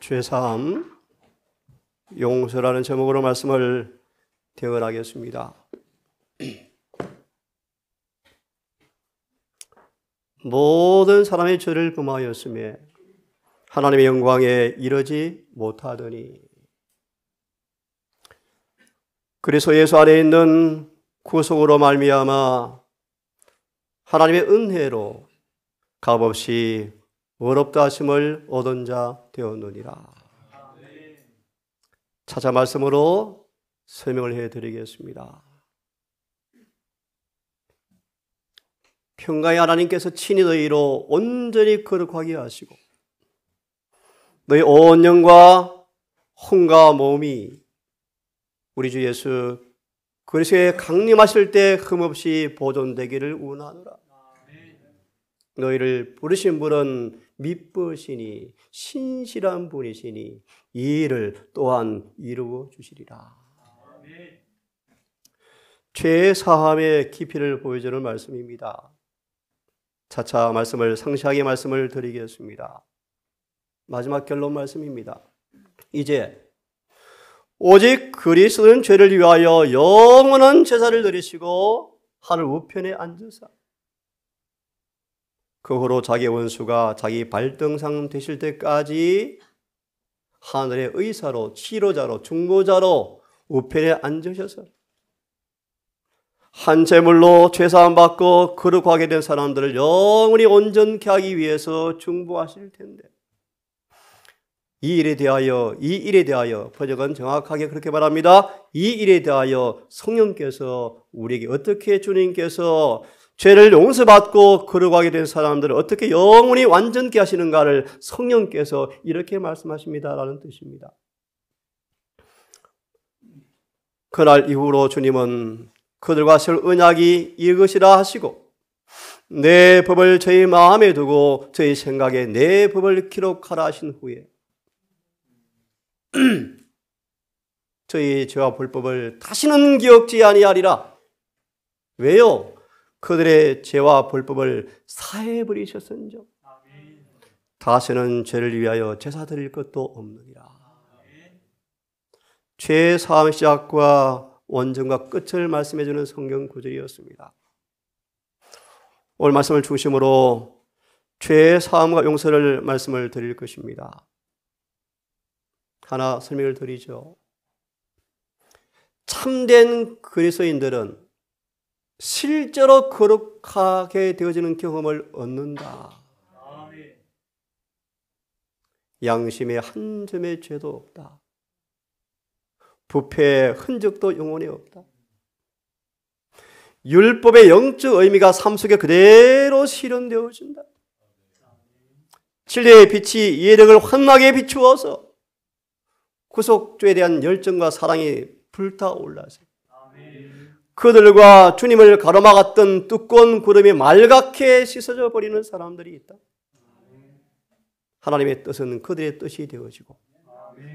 죄사함, 용서라는 제목으로 말씀을 대언하겠습니다. 모든 사람의 죄를 범하였음에 하나님의 영광에 이르지 못하더니 그리스도 예수 안에 있는 구속으로 말미암아 하나님의 은혜로 값없이 의롭다 하심을 얻은 자 되었느니라. 차자 말씀으로 설명을 해드리겠습니다. 평강의 하나님께서 친히 너희로 온전히 거룩하게 하시고 너희 온 영과 혼과 몸이 우리 주 예수 그리스도의 강림하실 때 흠없이 보존되기를 원하노라. 너희를 부르신 분은 미쁘시니 신실한 분이시니 이 일을 또한 이루어 주시리라. 죄의 사함의 깊이를 보여주는 말씀입니다. 차차 말씀을 상세하게 말씀을 드리겠습니다. 마지막 결론 말씀입니다. 이제 오직 그리스도는 죄를 위하여 영원한 제사를 드리시고 하늘 우편에 앉으사 그 후로 자기 원수가 자기 발등상 되실 때까지 하늘의 의사로 치료자로 중보자로 우편에 앉으셔서 한 제물로 죄사함 받고 거룩하게 된 사람들을 영원히 온전케 하기 위해서 중보하실 텐데 이 일에 대하여 번역은 정확하게 그렇게 말합니다. 이 일에 대하여 성령께서 우리에게 어떻게 주님께서 죄를 용서받고 거룩하게 된 사람들을 어떻게 영원히 완전케 하시는가를 성령께서 이렇게 말씀하십니다라는 뜻입니다. 그날 이후로 주님은 그들과 설 언약이 이것이라 하시고 내 법을 저희 마음에 두고 저희 생각에 내 법을 기록하라 하신 후에 저희 죄와 불법을 다시는 기억지 아니하리라. 왜요? 그들의 죄와 불법을 사해버리셨은즉 다시는 죄를 위하여 제사 드릴 것도 없느니라. 죄 사함의 시작과 원전과 끝을 말씀해 주는 성경 구절이었습니다. 오늘 말씀을 중심으로 죄의 사함과 용서를 말씀을 드릴 것입니다. 하나 설명을 드리죠. 참된 그리스도인들은 실제로 거룩하게 되어지는 경험을 얻는다. 양심에 한 점의 죄도 없다. 부패의 흔적도 영원히 없다. 율법의 영적 의미가 삶 속에 그대로 실현되어진다. 진리의 빛이 예력을 환하게 비추어서 구속주에 대한 열정과 사랑이 불타올라서 그들과 주님을 가로막았던 두꺼운 구름이 말갛게 씻어져 버리는 사람들이 있다. 하나님의 뜻은 그들의 뜻이 되어지고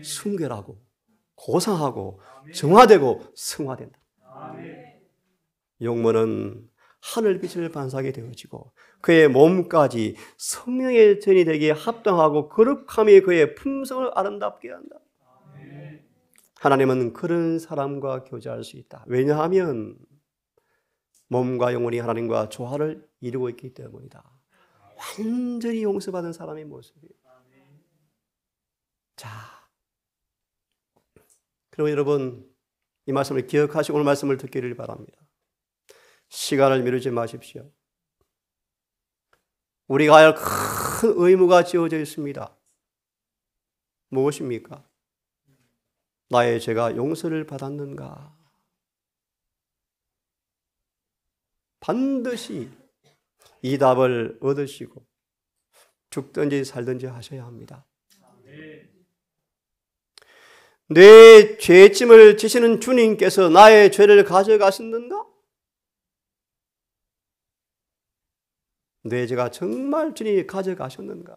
순결하고 고상하고 정화되고 승화된다. 영혼은 하늘빛을 반사하게 되어지고 그의 몸까지 성령의 전이 되기에 합당하고 거룩함이 그의 품성을 아름답게 한다. 하나님은 그런 사람과 교제할 수 있다. 왜냐하면 몸과 영혼이 하나님과 조화를 이루고 있기 때문이다. 완전히 용서받은 사람의 모습이에요. 자, 그럼 여러분 이 말씀을 기억하시고 오늘 말씀을 듣기를 바랍니다. 시간을 미루지 마십시오. 우리가 할 큰 의무가 지어져 있습니다. 무엇입니까? 나의 죄가 용서를 받았는가? 반드시 이 답을 얻으시고 죽든지 살든지 하셔야 합니다. 내 죄짐을 지시는 주님께서 나의 죄를 가져가셨는가? 내 죄가 정말 주님이 가져가셨는가?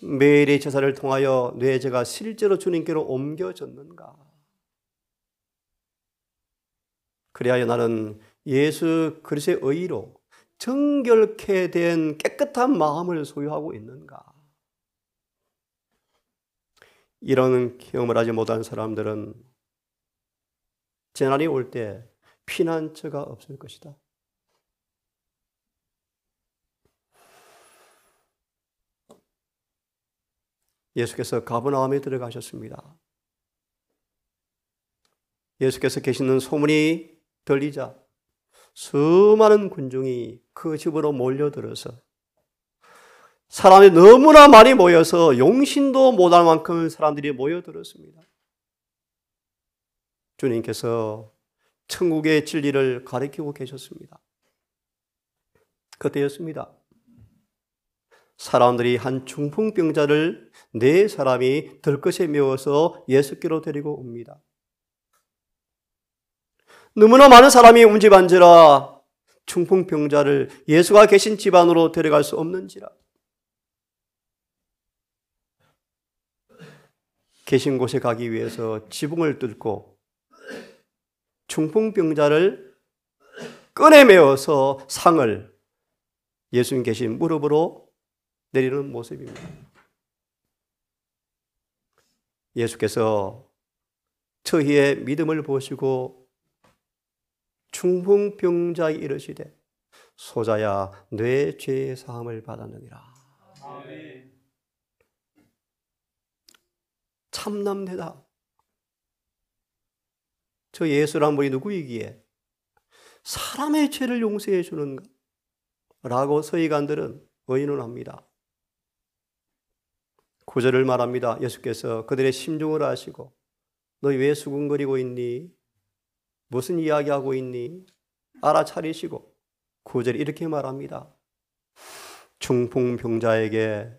매일의 제사를 통하여 내 죄가 실제로 주님께로 옮겨졌는가? 그리하여 나는 예수 그리스도의 의로 정결케 된 깨끗한 마음을 소유하고 있는가? 이런 경험을 하지 못한 사람들은 재난이 올 때 피난처가 없을 것이다. 예수께서 가버나움에 들어가셨습니다. 예수께서 계시는 소문이 들리자 수많은 군중이 그 집으로 몰려들어서 사람이 너무나 많이 모여서 용신도 못할 만큼 사람들이 모여들었습니다. 주님께서 천국의 진리를 가르치고 계셨습니다. 그때였습니다. 사람들이 한 중풍병자를 네 사람이 들것에 메워서 예수께로 데리고 옵니다. 너무나 많은 사람이 운집안지라 중풍병자를 예수가 계신 집 안으로 데려갈 수 없는지라 계신 곳에 가기 위해서 지붕을 뚫고 중풍병자를 끈에 메어서 상을 예수님 계신 무릎으로 내리는 모습입니다. 예수께서 저희의 믿음을 보시고 중풍병자에 이르시되 소자야 내 죄 사함을 받았느니라. 아멘. 참남되다. 저 예수란 분이 누구이기에 사람의 죄를 용서해 주는가? 라고 서기관들은 의논합니다. 9절을 말합니다. 예수께서 그들의 심중을 아시고 너희 왜 수군거리고 있니? 무슨 이야기하고 있니? 알아차리시고 9절에 이렇게 말합니다. 중풍병자에게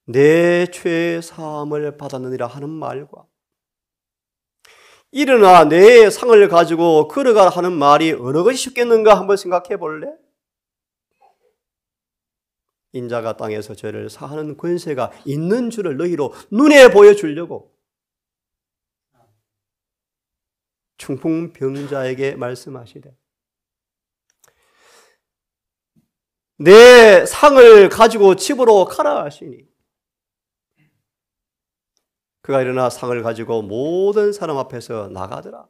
내 죄 사함을 받았느니라 하는 말과 일어나 내 상을 가지고 걸어가라 하는 말이 어느 것이 쉽겠는가 한번 생각해 볼래? 인자가 땅에서 죄를 사하는 권세가 있는 줄을 너희로 눈에 보여주려고 중풍병자에게 말씀하시되 내 상을 가지고 집으로 가라 하시니 그가 일어나 상을 가지고 모든 사람 앞에서 나가더라.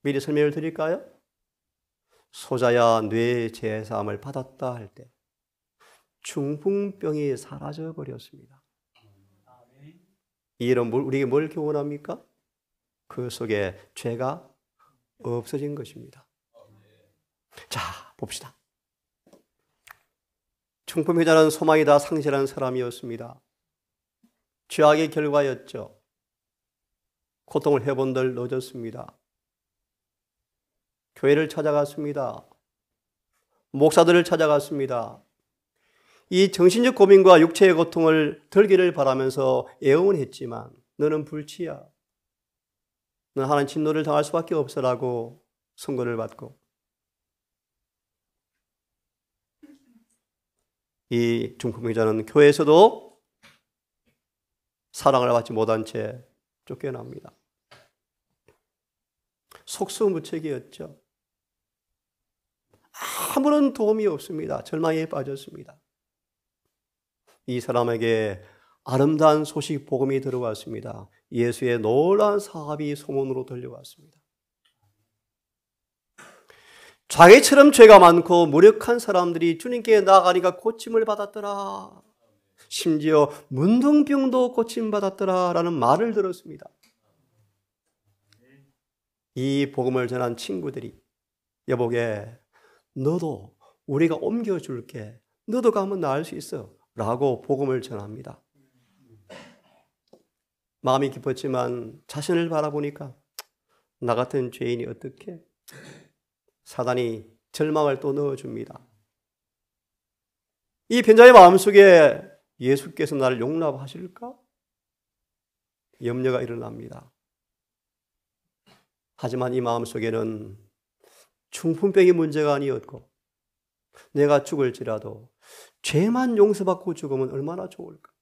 미리 설명을 드릴까요? 소자야 뇌 제사함을 받았다 할 때 중풍병이 사라져 버렸습니다. 이 일은 우리에게 뭘 교훈합니까? 그 속에 죄가 없어진 것입니다. 자, 봅시다. 중풍병자는 소망이 다 상실한 사람이었습니다. 죄악의 결과였죠. 고통을 해본들 늦었습니다. 교회를 찾아갔습니다. 목사들을 찾아갔습니다. 이 정신적 고민과 육체의 고통을 덜기를 바라면서 애원했지만 너는 불치야. 넌 하나님 진노를 당할 수밖에 없어라고 선고를 받고 이 중풍병자는 교회에서도 사랑을 받지 못한 채 쫓겨납니다. 속수무책이었죠. 아무런 도움이 없습니다. 절망에 빠졌습니다. 이 사람에게 아름다운 소식 복음이 들어왔습니다. 예수의 놀라운 사업이 소문으로 들려왔습니다. 자기처럼 죄가 많고 무력한 사람들이 주님께 나아가니까 고침을 받았더라. 심지어 문둥병도 고침받았더라 라는 말을 들었습니다. 이 복음을 전한 친구들이 여보게 너도 우리가 옮겨줄게. 너도 가면 나을 수 있어 라고 복음을 전합니다. 마음이 깊었지만 자신을 바라보니까 나 같은 죄인이 어떻게 사단이 절망을 또 넣어줍니다. 이 병자의 마음속에 예수께서 나를 용납하실까? 염려가 일어납니다. 하지만 이 마음속에는 중풍병이 문제가 아니었고 내가 죽을지라도 죄만 용서받고 죽으면 얼마나 좋을까?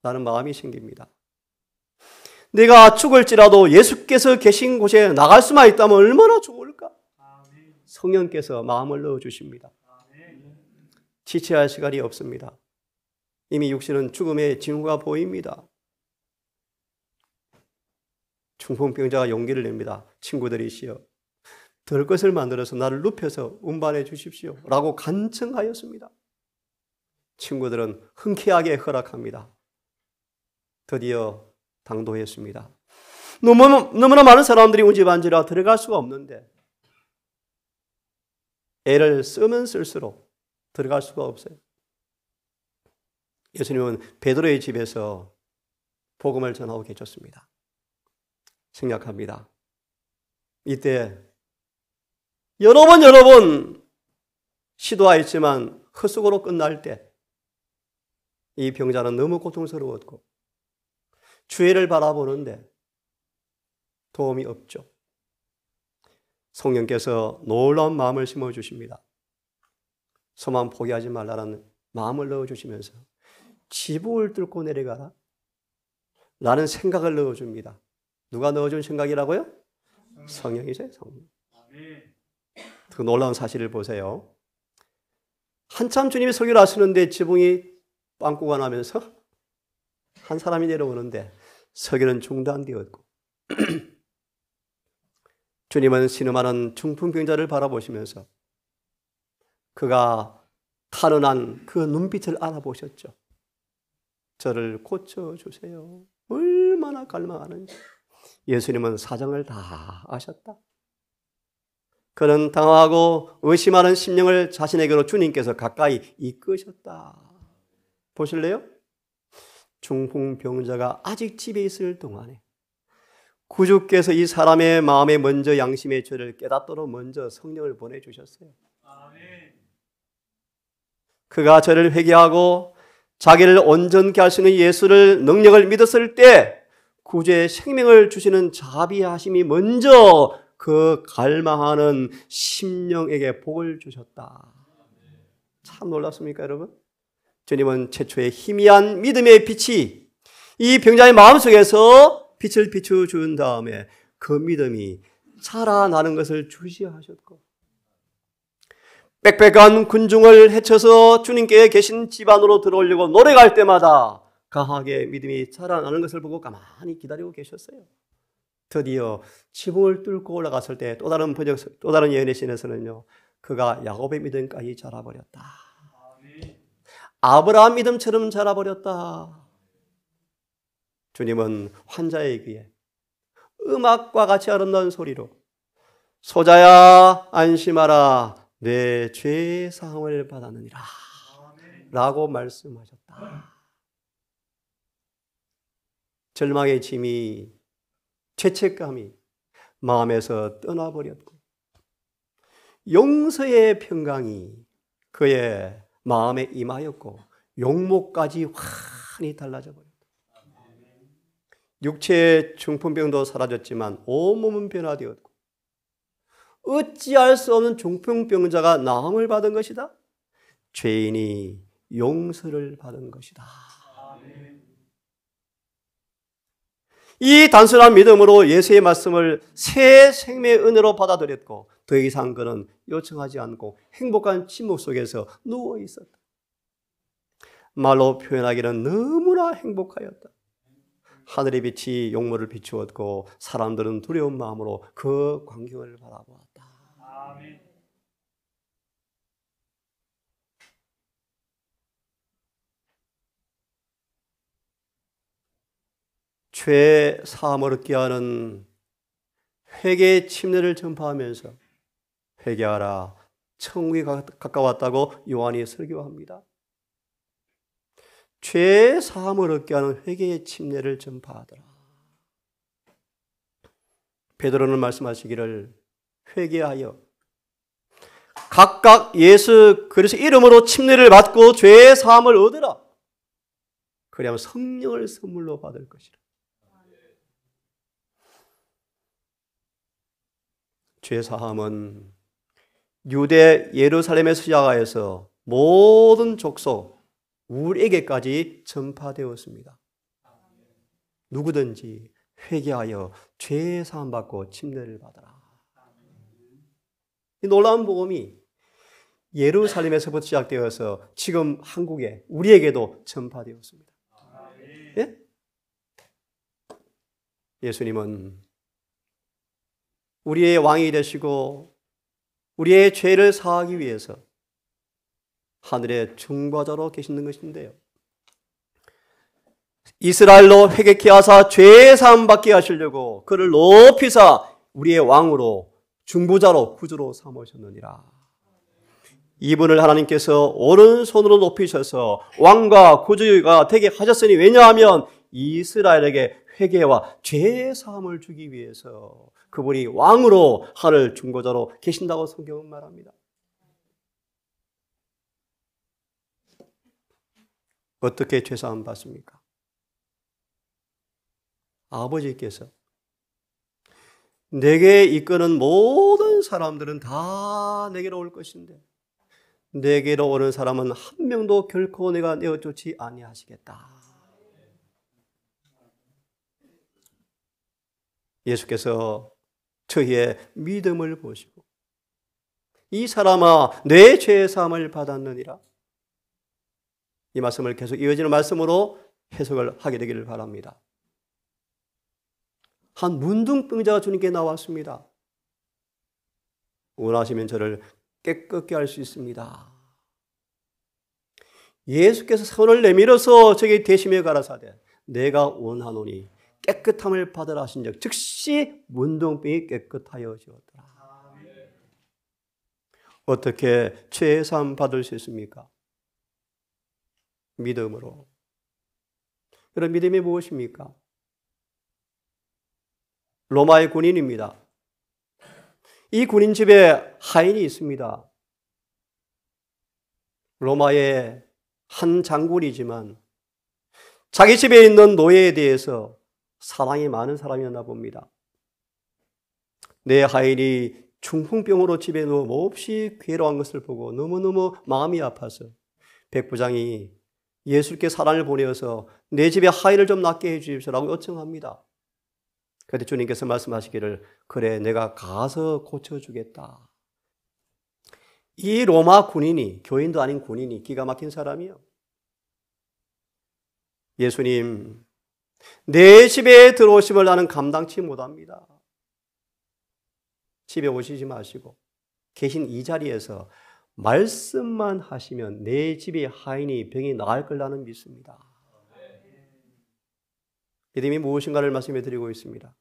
라는 마음이 생깁니다. 내가 죽을지라도 예수께서 계신 곳에 나갈 수만 있다면 얼마나 좋을까? 성령께서 마음을 넣어주십니다. 지체할 시간이 없습니다. 이미 육신은 죽음의 징후가 보입니다. 중풍병자가 용기를 냅니다. 친구들이시여, 들 것을 만들어서 나를 눕혀서 운반해 주십시오 라고 간청하였습니다. 친구들은 흔쾌하게 허락합니다. 드디어 당도했습니다. 너무나 많은 사람들이 운집안지라 들어갈 수가 없는데 애를 쓰면 쓸수록 들어갈 수가 없어요. 예수님은 베드로의 집에서 복음을 전하고 계셨습니다. 생략합니다. 이때 여러 번 시도하였지만 헛수고로 끝날 때 이 병자는 너무 고통스러웠고 주의를 바라보는데 도움이 없죠. 성령께서 놀라운 마음을 심어주십니다. 소망 포기하지 말라는 마음을 넣어주시면서 지붕을 뚫고 내려가라 라는 생각을 넣어줍니다. 누가 넣어준 생각이라고요? 성령이세요. 성령. 그 놀라운 사실을 보세요. 한참 주님이 설교를 하시는데 지붕이 빵꾸가 나면서 한 사람이 내려오는데 설교는 중단되었고 주님은 신음하는 중풍병자를 바라보시면서 그가 탄원한 그 눈빛을 알아보셨죠. 저를 고쳐주세요. 얼마나 갈망하는지 예수님은 사정을 다 아셨다. 그는 당황하고 의심하는 심령을 자신에게로 주님께서 가까이 이끄셨다. 보실래요? 중풍병자가 아직 집에 있을 동안에 구주께서 이 사람의 마음에 먼저 양심의 죄를 깨닫도록 먼저 성령을 보내주셨어요. 그가 저를 회개하고 자기를 온전케 할 수 있는 예수를 능력을 믿었을 때 구주의 생명을 주시는 자비하심이 먼저 그 갈망하는 심령에게 복을 주셨다. 참 놀랍습니까, 여러분? 주님은 최초의 희미한 믿음의 빛이 이 병자의 마음속에서 빛을 비춰준 다음에 그 믿음이 자라나는 것을 주시하셨고 빽빽한 군중을 헤쳐서 주님께 계신 집 안으로 들어오려고 노래갈 때마다 강하게 믿음이 자라나는 것을 보고 가만히 기다리고 계셨어요. 드디어 지붕을 뚫고 올라갔을 때 또 다른 예언의 신에서는요, 그가 야곱의 믿음까지 자라버렸다. 아브라함 믿음처럼 자라버렸다. 주님은 환자의 귀에 음악과 같이 아름다운 소리로 소자야 안심하라 내 죄 사함을 받았느니라 라고 말씀하셨다. 절망의 짐이 죄책감이 마음에서 떠나버렸고 용서의 평강이 그의 마음에 임하였고 용모까지 환히 달라져 버렸다. 육체의 중풍병도 사라졌지만 온몸은 변화되었고 어찌할 수 없는 중풍병자가 나음을 받은 것이다. 죄인이 용서를 받은 것이다. 이 단순한 믿음으로 예수의 말씀을 새 생명의 은혜로 받아들였고 더 이상 그는 요청하지 않고 행복한 침묵 속에서 누워 있었다. 말로 표현하기는 너무나 행복하였다. 하늘의 빛이 용모를 비추었고 사람들은 두려운 마음으로 그 광경을 바라보았다. 아멘. 죄 사함을 얻게 하는 회개의 침례를 전파하면서 회개하라 천국이 가까웠다고 요한이 설교합니다. 죄 사함을 얻게 하는 회개의 침례를 전파하더라. 베드로는 말씀하시기를 회개하여 각각 예수 그리스도 이름으로 침례를 받고 죄 사함을 얻으라. 그리하면 성령을 선물로 받을 것이라. 죄 사함은 유대 예루살렘에서 시작하여서 모든 족속 우리에게까지 전파되었습니다. 누구든지 회개하여 죄 사함 받고 침례를 받아라. 이 놀라운 복음이 예루살렘에서부터 시작되어서 지금 한국에 우리에게도 전파되었습니다. 예? 예수님은 우리의 왕이 되시고 우리의 죄를 사하기 위해서 하늘의 중보자로 계시는 것인데요. 이스라엘로 회개케 하사 죄 사함 받게 하시려고 그를 높이사 우리의 왕으로 중보자로 구주로 삼으셨느니라. 이분을 하나님께서 오른손으로 높이셔서 왕과 구주가 되게 하셨으니, 왜냐하면 이스라엘에게 회개와 죄 사함을 주기 위해서 그분이 왕으로 하늘 중보자로 계신다고 성경은 말합니다. 어떻게 죄 사함 받습니까? 아버지께서 내게 이끄는 모든 사람들은 다 내게로 올 것인데 내게로 오는 사람은 한 명도 결코 내가 내어쫓지 아니하시겠다. 예수께서 저희의 믿음을 보시고 이 사람아 내 죄 사함을 받았느니라. 이 말씀을 계속 이어지는 말씀으로 해석을 하게 되기를 바랍니다. 한 문둥병자가 주님께 나왔습니다. 원하시면 저를 깨끗게 할 수 있습니다. 예수께서 손을 내밀어서 저에게 대심에 가라사대 내가 원하노니 깨끗함을 받으라 하신즉 즉시 문둥병이 깨끗하여 지었더라. 어떻게 죄 사함 받을 수 있습니까? 믿음으로. 그런 믿음이 무엇입니까? 로마의 군인입니다. 이 군인 집에 하인이 있습니다. 로마의 한 장군이지만 자기 집에 있는 노예에 대해서 사랑이 많은 사람이었나 봅니다. 내 하인이 중풍병으로 집에 누워 몹시 괴로워한 것을 보고 너무너무 마음이 아파서 백부장이 예수께 사람을 보내어서 내 집에 하인을 좀 낫게 해 주십시오라고 요청합니다. 그때 주님께서 말씀하시기를 그래 내가 가서 고쳐주겠다. 이 로마 군인이, 교인도 아닌 군인이 기가 막힌 사람이요. 예수님 내 집에 들어오심을 나는 감당치 못합니다. 집에 오시지 마시고 계신 이 자리에서 말씀만 하시면 내 집의 하인이 병이 나을 걸 나는 믿습니다. 믿음이 무엇인가를 말씀해 드리고 있습니다.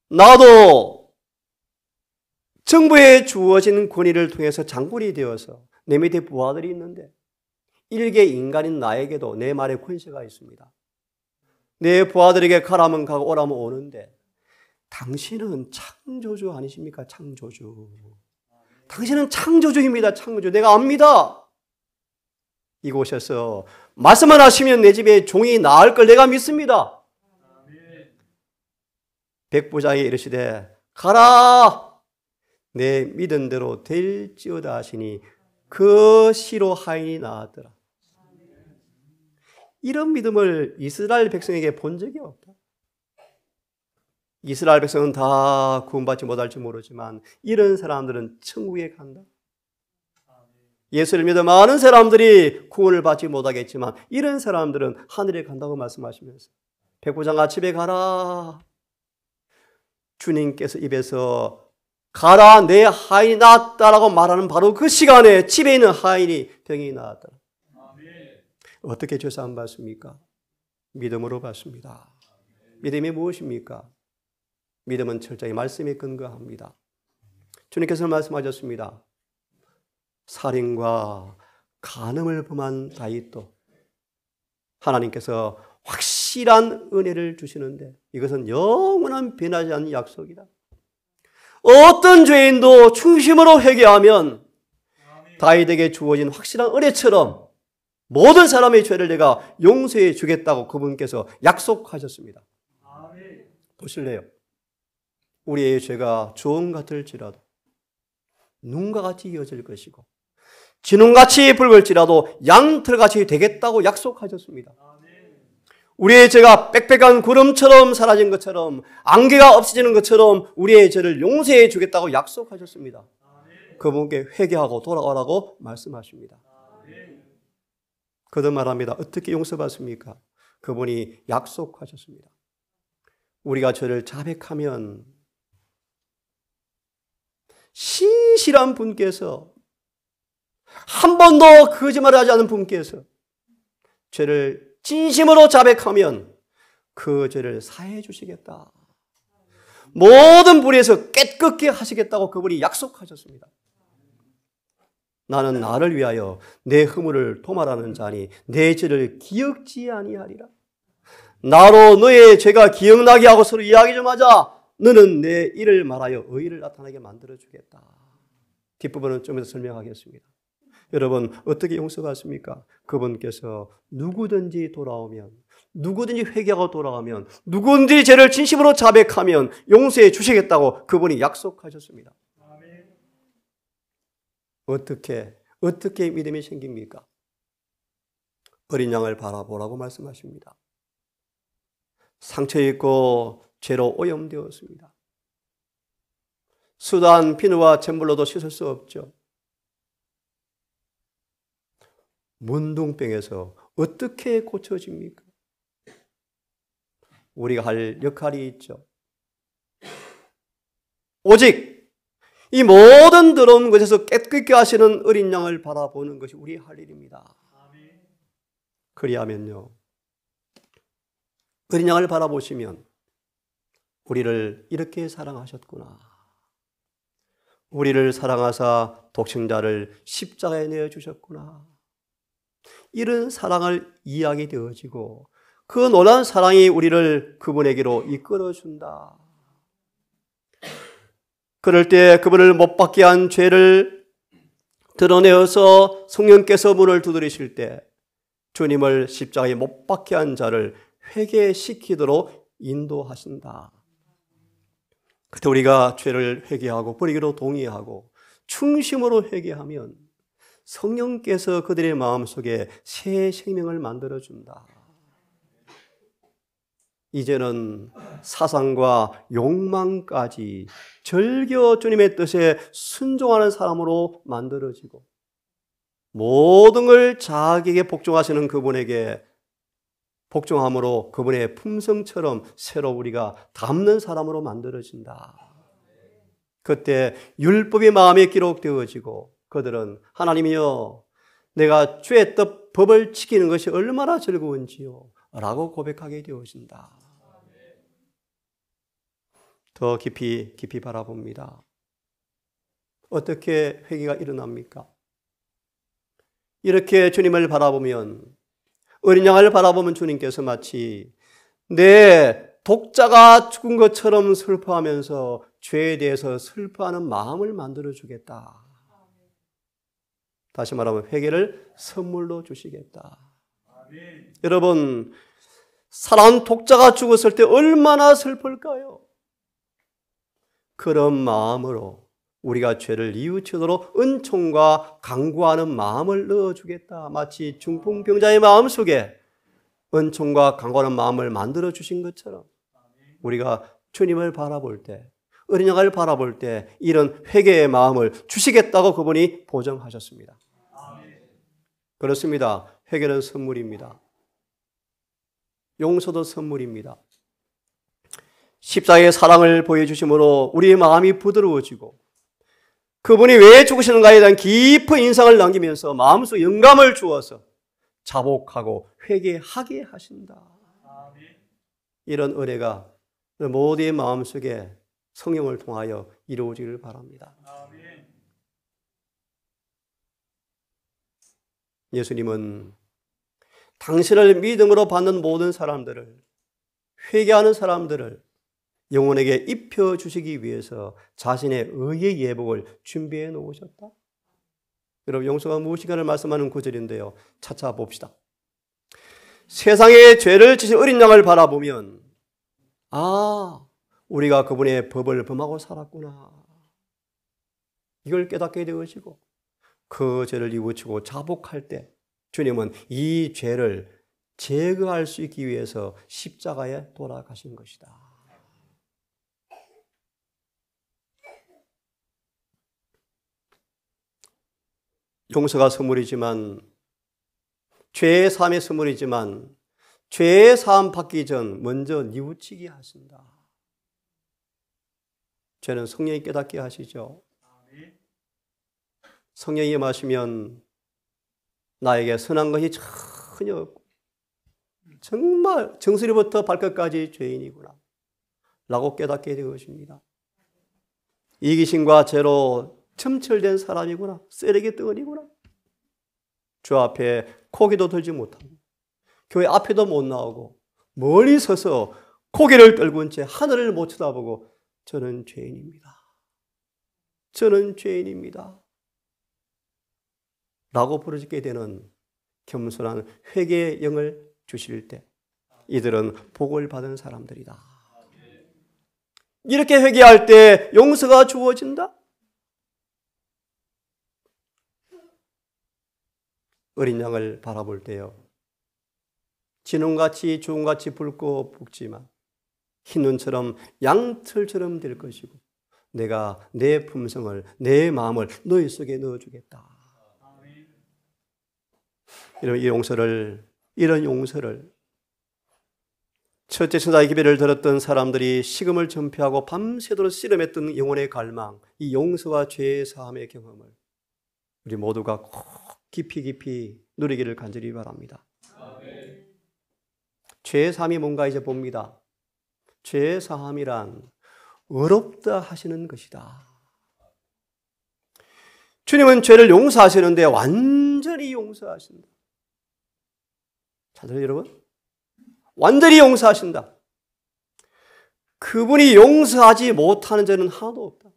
나도 정부에 주어진 권위를 통해서 장군이 되어서 내 밑에 부하들이 있는데 일개 인간인 나에게도 내 말에 권세가 있습니다. 내 부하들에게 가라면 가고 오라면 오는데 당신은 창조주 아니십니까? 창조주. 당신은 창조주입니다. 창조주. 내가 압니다. 이곳에서 말씀만 하시면 내 집에 종이 나을 걸 내가 믿습니다. 백부장이 이르시되 가라 내 믿은 대로 될지어다 하시니 그 시로 하인이 나았더라. 이런 믿음을 이스라엘 백성에게 본 적이 없다. 이스라엘 백성은 다 구원받지 못할지 모르지만 이런 사람들은 천국에 간다. 예수를 믿어 많은 사람들이 구원을 받지 못하겠지만 이런 사람들은 하늘에 간다고 말씀하시면서 백부장아 집에 가라. 주님께서 입에서 가라 내 하인이 나았다라고 말하는 바로 그 시간에 집에 있는 하인이 병이 나았다. 어떻게 죄 사함 받습니까? 믿음으로 받습니다. 믿음이 무엇입니까? 믿음은 철저히 말씀에 근거합니다. 주님께서 말씀하셨습니다. 살인과 간음을 범한 다윗도 하나님께서 확실한 은혜를 주시는데 이것은 영원한 변하지 않는 약속이다. 어떤 죄인도 중심으로 회개하면 다윗에게 주어진 확실한 은혜처럼 모든 사람의 죄를 내가 용서해 주겠다고 그분께서 약속하셨습니다. 보실래요? 우리의 죄가 주홍 같을지라도 눈과 같이 이어질 것이고 진홍같이 붉을지라도 양털같이 되겠다고 약속하셨습니다. 우리의 죄가 빽빽한 구름처럼 사라진 것처럼 안개가 없어지는 것처럼 우리의 죄를 용서해 주겠다고 약속하셨습니다. 그분께 회개하고 돌아오라고 말씀하십니다. 거듭 말합니다. 어떻게 용서받습니까? 그분이 약속하셨습니다. 우리가 저를 자백하면 신실한 분께서, 한 번도 거짓말을 하지 않은 분께서 죄를 진심으로 자백하면 그 죄를 사해 주시겠다. 모든 불의에서 깨끗게 하시겠다고 그분이 약속하셨습니다. 나는 나를 위하여 내 허물을 도말하는 자니 내 죄를 기억지 아니하리라. 나로 너의 죄가 기억나게 하고 서로 이야기 좀 하자. 너는 내 일을 말하여 의의를 나타나게 만들어주겠다. 뒷부분은 좀 더 설명하겠습니다. 여러분, 어떻게 용서받습니까? 그분께서 누구든지 돌아오면, 누구든지 회개하고 돌아오면, 누구든지 죄를 진심으로 자백하면 용서해 주시겠다고 그분이 약속하셨습니다. 어떻게 믿음이 생깁니까? 어린 양을 바라보라고 말씀하십니다. 상처 입고 죄로 오염되었습니다. 수단 비누와 잿물로도 씻을 수 없죠. 문둥병에서 어떻게 고쳐집니까? 우리가 할 역할이 있죠. 오직 이 모든 더러운 것에서 깨끗게 하시는 어린 양을 바라보는 것이 우리의 할 일입니다. 그리하면요, 어린 양을 바라보시면 우리를 이렇게 사랑하셨구나. 우리를 사랑하사 독생자를 십자가에 내어주셨구나. 이런 사랑을 이해하게 되어지고 그 놀라운 사랑이 우리를 그분에게로 이끌어준다. 그럴 때 그분을 못 받게 한 죄를 드러내어서 성령께서 문을 두드리실 때 주님을 십자가에 못 박게 한 자를 회개시키도록 인도하신다. 그때 우리가 죄를 회개하고 버리기로 동의하고 충심으로 회개하면 성령께서 그들의 마음속에 새 생명을 만들어준다. 이제는 사상과 욕망까지 절겨 주님의 뜻에 순종하는 사람으로 만들어지고 모든 걸 자기에게 복종하시는 그분에게 복종함으로 그분의 품성처럼 새로 우리가 닮는 사람으로 만들어진다. 그때 율법이 마음에 기록되어지고 그들은 하나님이여 내가 죄의 뜻 법을 지키는 것이 얼마나 즐거운지요 라고 고백하게 되어진다. 더 깊이 바라봅니다. 어떻게 회개가 일어납니까? 이렇게 주님을 바라보면 어린 양을 바라보면 주님께서 마치 내 독자가 죽은 것처럼 슬퍼하면서 죄에 대해서 슬퍼하는 마음을 만들어주겠다. 다시 말하면 회개를 선물로 주시겠다. 아멘. 여러분, 사랑하는 독자가 죽었을 때 얼마나 슬플까요? 그런 마음으로 우리가 죄를 뉘우치도록 은총과 강구하는 마음을 넣어주겠다. 마치 중풍병자의 마음속에 은총과 강구하는 마음을 만들어주신 것처럼 우리가 주님을 바라볼 때, 어린 양을 바라볼 때 이런 회개의 마음을 주시겠다고 그분이 보증하셨습니다. 그렇습니다. 회개는 선물입니다. 용서도 선물입니다. 십자가의 사랑을 보여주심으로 우리의 마음이 부드러워지고 그분이 왜 죽으시는가에 대한 깊은 인상을 남기면서 마음속 영감을 주어서 자복하고 회개하게 하신다. 이런 은혜가 모두의 마음속에 성령을 통하여 이루어지기를 바랍니다. 예수님은 당신을 믿음으로 받는 모든 사람들을, 회개하는 사람들을 영혼에게 입혀주시기 위해서 자신의 의의 예복을 준비해 놓으셨다. 여러분, 용서가 무엇인가를 말씀하는 구절인데요. 차차 봅시다. 세상의 죄를 지신 어린 양을 바라보면 우리가 그분의 법을 범하고 살았구나. 이걸 깨닫게 되어지고 그 죄를 뉘우치고 자복할 때 주님은 이 죄를 제거할 수 있기 위해서 십자가에 돌아가신 것이다. 용서가 선물이지만, 죄의 사함의 선물이지만, 죄의 사함 받기 전 먼저 뉘우치게 하신다. 죄는 성령이 깨닫게 하시죠. 성령이 임하시면 나에게 선한 것이 전혀 없고 정말 정수리부터 발끝까지 죄인이구나 라고 깨닫게 되어집니다. 이기심과 죄로 점철된 사람이구나, 쓰레기 덩어리구나. 주 앞에 고개도 들지 못하고 교회 앞에도 못 나오고 멀리 서서 고개를 떨군 채 하늘을 못 쳐다보고 저는 죄인입니다. 저는 죄인입니다. 라고 부르짖게 되는 겸손한 회개의 영을 주실 때 이들은 복을 받은 사람들이다. 이렇게 회개할 때 용서가 주어진다. 어린 양을 바라볼 때요, 진홍같이 주홍같이 붉고 붉지만 흰 눈처럼 양털처럼 될 것이고 내가 내 품성을, 내 마음을 너희 속에 넣어주겠다. 이런 용서를 첫째 천사의 기별을 들었던 사람들이 식음을 전폐하고 밤새도록 씨름했던 영혼의 갈망, 이 용서와 죄의 사함의 경험을 우리 모두가 꼭 깊이 누리기를 간절히 바랍니다. 죄의 사함이 뭔가 이제 봅니다. 죄의 사함이란 어렵다 하시는 것이다. 주님은 죄를 용서하시는데 완전히 용서하신다. 잘 들어요, 여러분? 완전히 용서하신다. 그분이 용서하지 못하는 죄는 하나도 없다.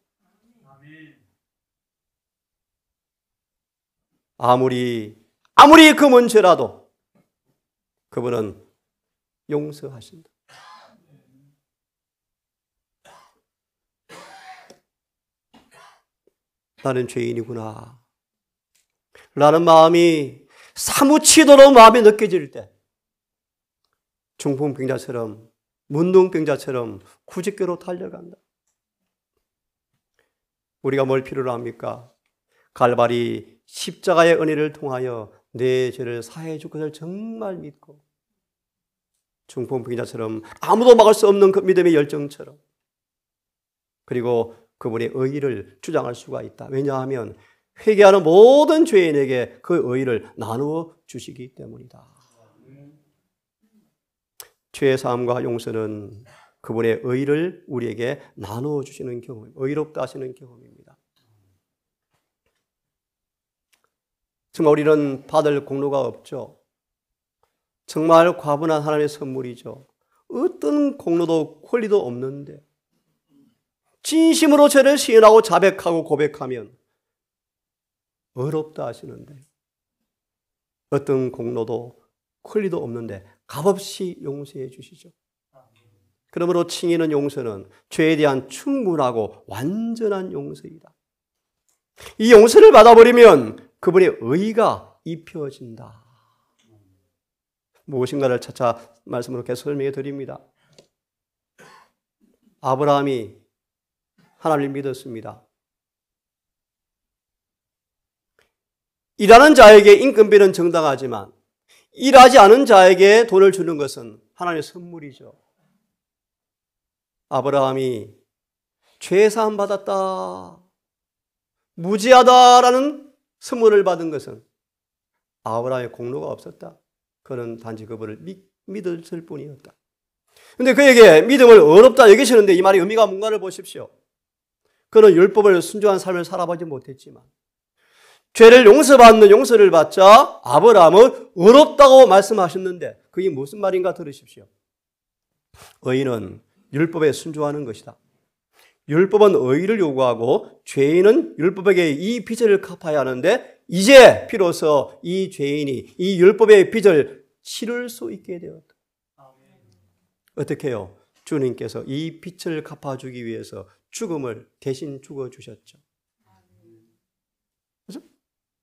아무리 금은 죄라도 그분은 용서하신다. 나는 죄인이구나 라는 마음이 사무치도록 마음에 느껴질 때 중풍병자처럼 문둥병자처럼 구직교로 달려간다. 우리가 뭘 필요로 합니까? 갈바리 십자가의 은혜를 통하여 내 죄를 사해 줄 것을 정말 믿고 중풍병자처럼 아무도 막을 수 없는 그 믿음의 열정처럼, 그리고 그분의 의의를 주장할 수가 있다. 왜냐하면 회개하는 모든 죄인에게 그 의의를 나누어 주시기 때문이다. 죄의 사함과 용서는 그분의 의의를 우리에게 나누어 주시는 경험, 의롭다 하시는 경험입니다. 정말 우리는 받을 공로가 없죠. 정말 과분한 하나님의 선물이죠. 어떤 공로도 권리도 없는데 진심으로 죄를 시인하고 자백하고 고백하면 어렵다 하시는데, 어떤 공로도 권리도 없는데 값없이 용서해 주시죠. 그러므로 칭의는 용서는 죄에 대한 충분하고 완전한 용서이다. 이 용서를 받아버리면 그분의 의가 입혀진다. 무엇인가를 차차 말씀으로 계속 설명해 드립니다. 아브라함이 하나님을 믿었습니다. 일하는 자에게 인건비는 정당하지만 일하지 않은 자에게 돈을 주는 것은 하나님의 선물이죠. 아브라함이 죄사함 받았다, 무지하다라는 선물을 받은 것은 아브라함의 공로가 없었다. 그는 단지 그분을 믿었을 뿐이었다. 그런데 그에게 믿음을 어렵다 여기시는데 이 말의 의미가 뭔가를 보십시오. 그는 율법을 순종한 삶을 살아보지 못했지만 죄를 용서받는 용서를 받자 아브라함은 어렵다고 말씀하셨는데 그게 무슨 말인가 들으십시오. 의인은 율법에 순종하는 것이다. 율법은 의의를 요구하고 죄인은 율법에게 이 빚을 갚아야 하는데 이제 비로소 이 죄인이 이 율법의 빚을 치를 수 있게 되었다. 어떻게 해요? 주님께서 이 빚을 갚아주기 위해서 죽음을 대신 죽어주셨죠. 그렇죠?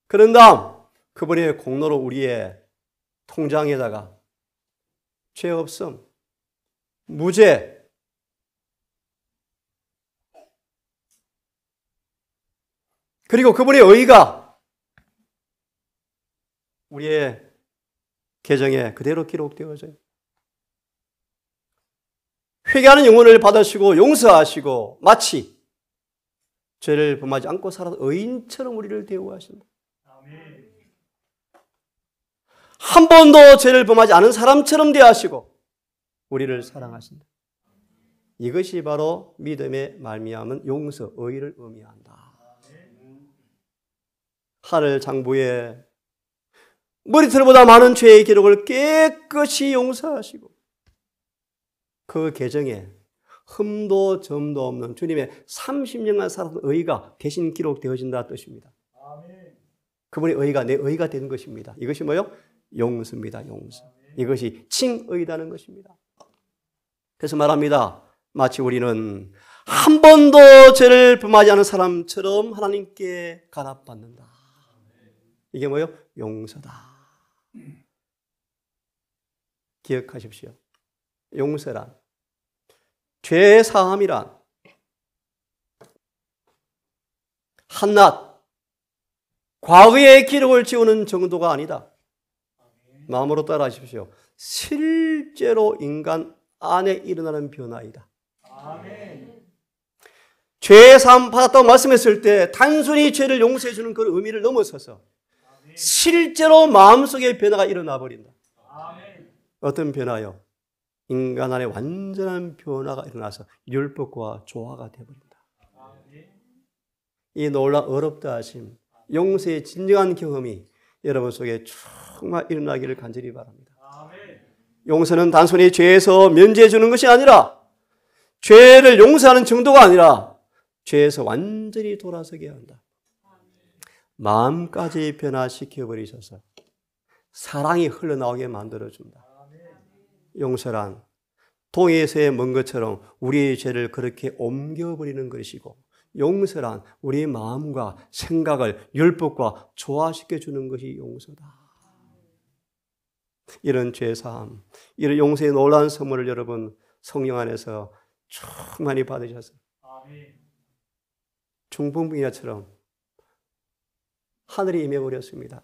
그런 다음 그분의 공로로 우리의 통장에다가 죄 없음, 무죄, 그리고 그분의 의가 우리의 계정에 그대로 기록되어져요. 회개하는 영혼을 받으시고 용서하시고 마치 죄를 범하지 않고 살아도 의인처럼 우리를 대우하신다. 한 번도 죄를 범하지 않은 사람처럼 대하시고 우리를 사랑하신다. 이것이 바로 믿음의 말미암은 용서, 의를 의미한다. 하늘 장부에 머리털보다 많은 죄의 기록을 깨끗이 용서하시고 그 계정에 흠도 점도 없는 주님의 30년간 살았던 의가 대신 기록되어진다 뜻입니다. 그분의 의가 내 의가 되는 것입니다. 이것이 뭐요? 용서입니다. 용서. 이것이 칭의라는 것입니다. 그래서 말합니다. 마치 우리는 한 번도 죄를 범하지 않은 사람처럼 하나님께 간합받는다. 이게 뭐요? 용서다. 기억하십시오. 용서란, 죄 사함이란 한낱 과거의 기록을 지우는 정도가 아니다. 마음으로 따라하십시오. 실제로 인간 안에 일어나는 변화이다. 죄 사함 받았다고 말씀했을 때 단순히 죄를 용서해 주는 그 의미를 넘어서서 실제로 마음속에 변화가 일어나 버린다. 어떤 변화요? 인간 안에 완전한 변화가 일어나서 율법과 조화가 되어버린다. 이 놀라운 어렵다 하심, 용서의 진정한 경험이 여러분 속에 정말 일어나기를 간절히 바랍니다. 용서는 단순히 죄에서 면제해 주는 것이 아니라 죄를 용서하는 정도가 아니라 죄에서 완전히 돌아서게 한다. 마음까지 변화시켜 버리셔서 사랑이 흘러나오게 만들어준다. 용서란 동해에서의 먼 것처럼 우리의 죄를 그렇게 옮겨버리는 것이고 용서란 우리의 마음과 생각을 율법과 조화시켜주는 것이 용서다. 이런 죄사함, 이런 용서의 놀라운 선물을 여러분 성령 안에서 충만히 받으셔서 중풍병자처럼 하늘이 임해버렸습니다.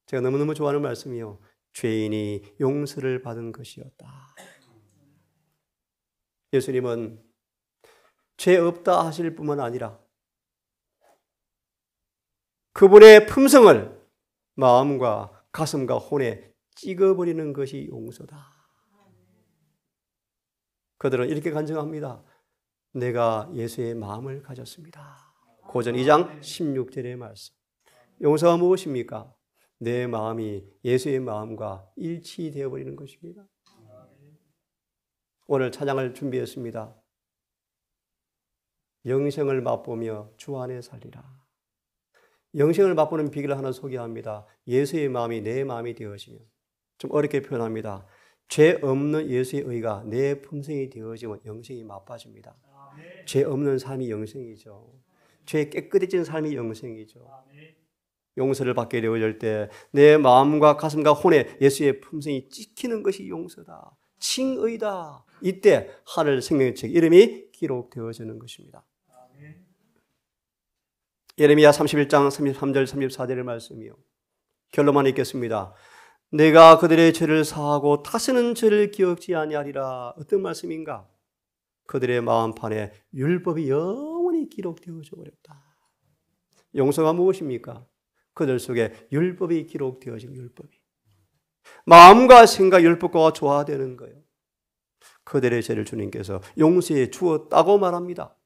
제가 너무너무 좋아하는 말씀이요. 죄인이 용서를 받은 것이었다. 예수님은 죄 없다 하실 뿐만 아니라 그분의 품성을 마음과 가슴과 혼에 찍어버리는 것이 용서다. 그들은 이렇게 간증합니다. 내가 예수의 마음을 가졌습니다. 고전 2장 16절의 말씀. 용서가 무엇입니까? 내 마음이 예수의 마음과 일치되어 버리는 것입니다. 오늘 찬양을 준비했습니다. 영생을 맛보며 주 안에 살리라. 영생을 맛보는 비결을 하나 소개합니다. 예수의 마음이 내 마음이 되어지면, 좀 어렵게 표현합니다. 죄 없는 예수의 의가 내 품성이 되어지면 영생이 맛봐집니다. 죄 없는 삶이 영생이죠. 죄 깨끗해진 삶이 영생이죠. 용서를 받게 되어질 때 내 마음과 가슴과 혼에 예수의 품성이 찍히는 것이 용서다. 칭의다. 이때 하늘 생명책 이름이 기록되어지는 것입니다. 예레미야 31장 33절 34절의 말씀이요. 결론만 읽겠습니다. 내가 그들의 죄를 사하고 다시는 죄를 기억지 아니하리라. 어떤 말씀인가? 그들의 마음판에 율법이 영원히 기록되어져 버렸다. 용서가 무엇입니까? 그들 속에 율법이 기록되어진 율법이. 마음과 생각 율법과 조화되는 거예요. 그들의 죄를 주님께서 용서해 주었다고 말합니다.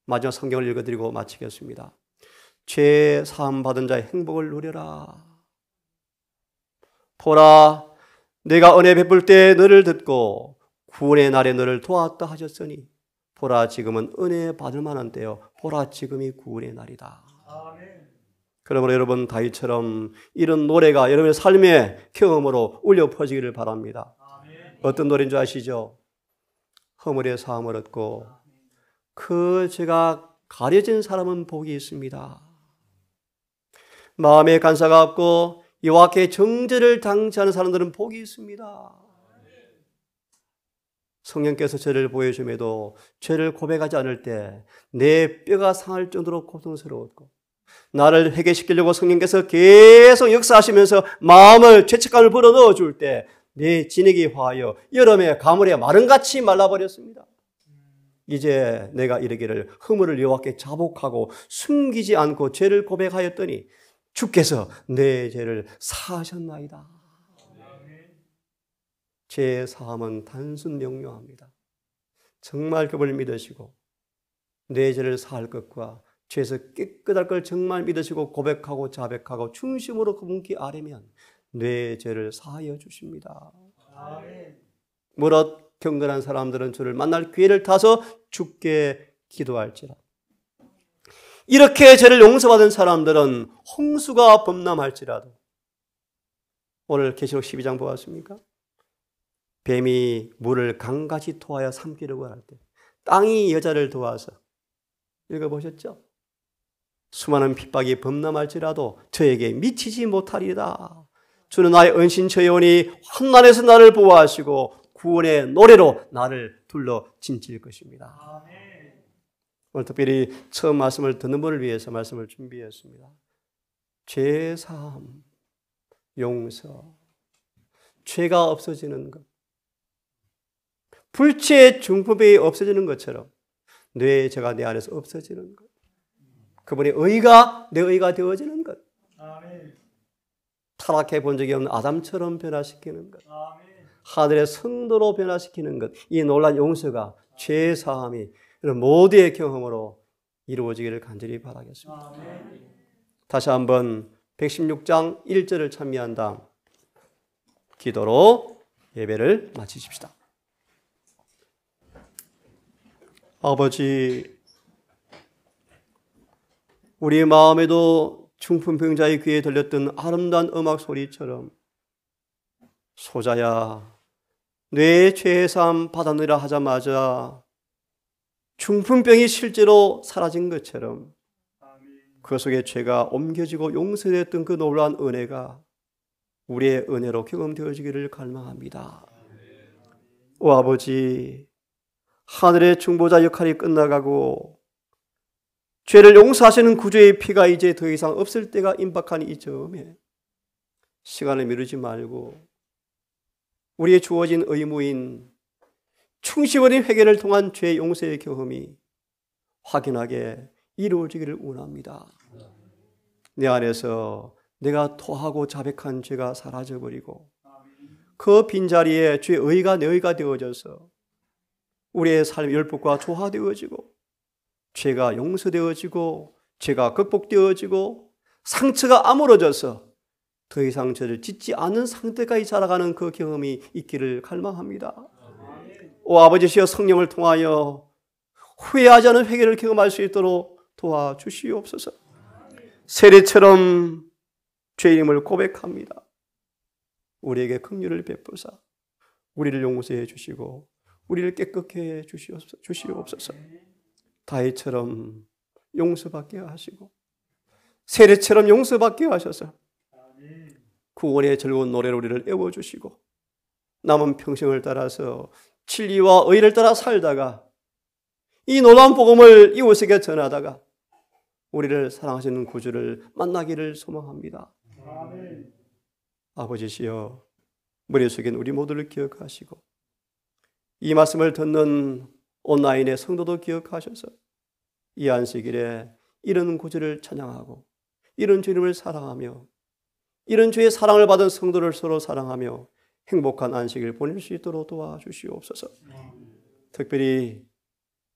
마지막 성경을 읽어드리고 마치겠습니다. 죄 사함 받은 자의 행복을 누려라. 보라, 내가 은혜 베풀 때 너를 듣고 구원의 날에 너를 도왔다 하셨으니 보라, 지금은 은혜 받을 만한 때요. 보라, 지금이 구원의 날이다. 아멘. 그러므로 여러분 다윗처럼 이런 노래가 여러분의 삶의 경험으로 울려 퍼지기를 바랍니다. 아멘. 어떤 노래인 줄 아시죠? 허물의 사함을 얻고 그 죄가 가려진 사람은 복이 있습니다. 마음에 간사가 없고 이와 같게 정죄를 당치 않은 사람들은 복이 있습니다. 성령께서 죄를 보여줌에도 죄를 고백하지 않을 때 내 뼈가 상할 정도로 고통스러웠고 나를 회개시키려고 성령께서 계속 역사하시면서 마음을 죄책감을 불어넣어 줄 때 내 진액이 화하여 여름에 가물에 마른같이 말라버렸습니다. 이제 내가 이르기를 허물을 여호와께 자복하고 숨기지 않고 죄를 고백하였더니 주께서 내 죄를 사하셨나이다. 죄 사함은 단순 명료합니다. 정말 그분을 믿으시고 내 죄를 사할 것과 죄에서 깨끗할 걸 정말 믿으시고 고백하고 자백하고 중심으로 그분께 아뢰면 내 죄를 사하여 주십니다. 무릇 경건한 사람들은 주를 만날 기회를 타서 주께 기도할지라. 이렇게 죄를 용서받은 사람들은 홍수가 범람할지라도, 오늘 계시록 12장 보았습니까? 뱀이 물을 강같이 토하여 삼키려고 할 때 땅이 여자를 도와서, 읽어보셨죠? 수많은 핍박이 범람할지라도 저에게 미치지 못하리다. 주는 나의 은신처이오니 환난에서 나를 보호하시고 구원의 노래로 나를 둘러 진칠 것입니다. 오늘 특별히 처음 말씀을 듣는 분을 위해서 말씀을 준비했습니다. 죄사함, 용서, 죄가 없어지는 것, 불치의 중품이 없어지는 것처럼 내 죄가 내 안에서 없어지는 것, 그분의 의가 내 의가 되어지는 것, 타락해 본 적이 없는 아담처럼 변화시키는 것, 하늘의 성도로 변화시키는 것, 이 놀라운 용서가 죄사함이 이런 모두의 경험으로 이루어지기를 간절히 바라겠습니다. 다시 한번 116장 1절을 찬미한 다음 기도로 예배를 마치십시다. 아버지, 우리 마음에도 중풍병자의 귀에 들렸던 아름다운 음악 소리처럼 소자야 내 죄의 삶 받아내라 하자마자 중풍병이 실제로 사라진 것처럼 그 속에 죄가 옮겨지고 용서됐던 그 놀라운 은혜가 우리의 은혜로 경험되어지기를 갈망합니다. 오 아버지, 하늘의 중보자 역할이 끝나가고 죄를 용서하시는 구주의 피가 이제 더 이상 없을 때가 임박한 이 즈음에 시간을 미루지 말고 우리의 주어진 의무인 충심 어린 회개를 통한 죄 용서의 경험이 확연하게 이루어지기를 원합니다. 내 안에서 내가 토하고 자백한 죄가 사라져버리고 그 빈자리에 죄의 의가 내 의가 되어져서 우리의 삶의 율법과 조화되어지고 죄가 용서되어지고 죄가 극복되어지고 상처가 아물어져서 더 이상 죄를 짓지 않는 상태까지 자라가는 그 경험이 있기를 갈망합니다. 오 아버지시여, 성령을 통하여 후회하지 않은 회개를 경험할 수 있도록 도와주시옵소서. 세례처럼 죄인임을 고백합니다. 우리에게 긍휼을 베푸사 우리를 용서해 주시고 우리를 깨끗게 해 주시옵소서. 다윗처럼 용서받게 하시고 세례처럼 용서받게 하셔서 구원의 즐거운 노래로 우리를 애워주시고 남은 평생을 따라서 진리와 의를 따라 살다가 이 놀라운 복음을 이웃에게 전하다가 우리를 사랑하시는 구주를 만나기를 소망합니다. 아버지시여, 머릿속엔 우리 모두를 기억하시고 이 말씀을 듣는 온라인의 성도도 기억하셔서 이 안식일에 이런 구주를 찬양하고 이런 주님을 사랑하며 이런 주의 사랑을 받은 성도를 서로 사랑하며 행복한 안식일 보낼 수 있도록 도와주시옵소서. 특별히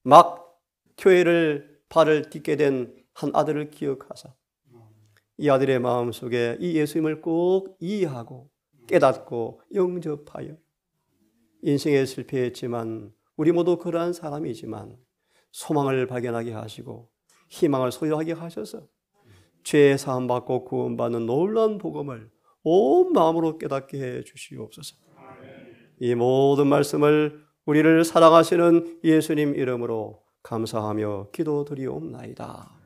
막 교회를 발을 딛게 된 한 아들을 기억하사 이 아들의 마음속에 이 예수님을 꼭 이해하고 깨닫고 영접하여 인생에 실패했지만 우리 모두 그러한 사람이지만 소망을 발견하게 하시고 희망을 소유하게 하셔서 죄 사함받고 구원받는 놀라운 복음을 온 마음으로 깨닫게 해 주시옵소서. 이 모든 말씀을 우리를 사랑하시는 예수님 이름으로 감사하며 기도드리옵나이다.